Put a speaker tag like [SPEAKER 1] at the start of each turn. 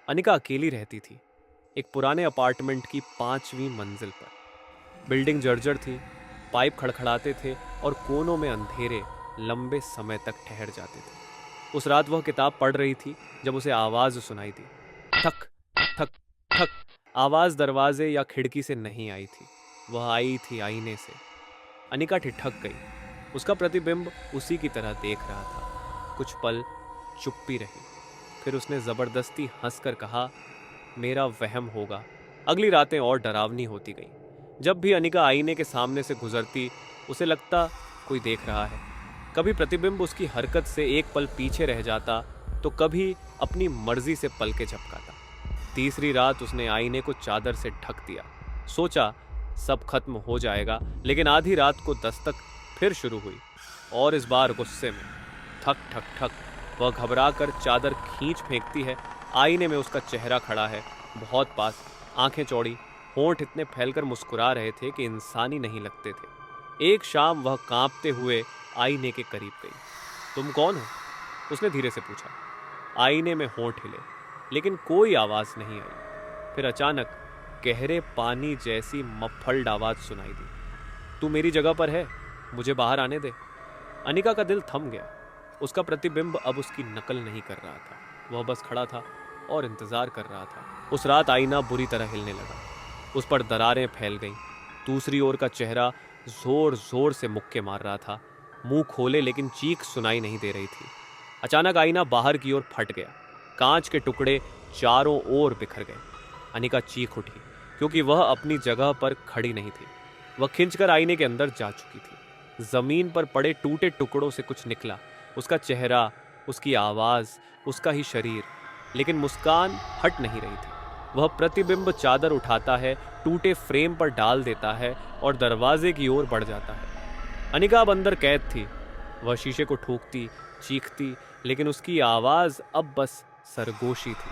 [SPEAKER 1] अनिका अकेली रहती थी, एक पुराने अपार्टमेंट की 5वीं मंजिल पर। बिल्डिंग जर्जर थी, पाइप खड़खड़ाते थे और कोनों में अंधेरे लंबे समय तक ठहर जाते थे। उस रात वह किताब पढ़ रही थी जब उसे आवाज सुनाई दी। ठक ठक ठक। आवाज दरवाजे या खिड़की से नहीं आई थी, वह आई थी आईने से। अनिका ठिठक गई। उसका प्रतिबिंब उसी की तरह देख रहा था। कुछ पल चुप्पी रही, फिर उसने जबरदस्ती हंसकर कहा, मेरा वहम होगा। अगली रातें और डरावनी होती गईं। जब भी अनिका आईने के सामने से गुजरती, उसे लगता कोई देख रहा है। कभी प्रतिबिंब उसकी हरकत से एक पल पीछे रह जाता, तो कभी अपनी मर्जी से पलके झपकाता। तीसरी रात उसने आईने को चादर से ढक दिया। सोचा सब खत्म हो जाएगा, लेकिन आधी रात को दस्तक फिर शुरू हुई, और इस बार गुस्से में। ठक ठक ठक। वह घबराकर चादर खींच फेंकती है। आईने में उसका चेहरा खड़ा है, बहुत पास, आंखें चौड़ी, होंठ इतने फैलकर मुस्कुरा रहे थे कि इंसानी नहीं लगते थे। एक शाम वह कांपते हुए आईने के करीब गई। तुम कौन हो? उसने धीरे से पूछा। आईने में होंठ हिले, लेकिन कोई आवाज नहीं आई। फिर अचानक गहरे पानी जैसी मफल्ड आवाज सुनाई दी। तू मेरी जगह पर है, मुझे बाहर आने दे। अनिका का दिल थम गया। उसका प्रतिबिंब अब उसकी नकल नहीं कर रहा था, वह बस खड़ा था और इंतजार कर रहा था। उस रात आईना बुरी तरह हिलने लगा, उस पर दरारें फैल गईं। दूसरी ओर का चेहरा जोर जोर से मुक्के मार रहा था, मुंह खोले लेकिन चीख सुनाई नहीं दे रही थी। अचानक आईना बाहर की ओर फट गया, कांच के टुकड़े चारों ओर बिखर गए। अनिका चीख उठी, क्योंकि वह अपनी जगह पर खड़ी नहीं थी। वह खिंचकर आईने के अंदर जा चुकी थी। जमीन पर पड़े टूटे टुकड़ों से कुछ निकला, उसका चेहरा, उसकी आवाज, उसका ही शरीर, लेकिन मुस्कान हट नहीं रही थी। वह प्रतिबिंब चादर उठाता है, टूटे फ्रेम पर डाल देता है और दरवाजे की ओर बढ़ जाता है। अनिका अब अंदर कैद थी। वह शीशे को ठोकती, चीखती, लेकिन उसकी आवाज अब बस सरगोशी थी।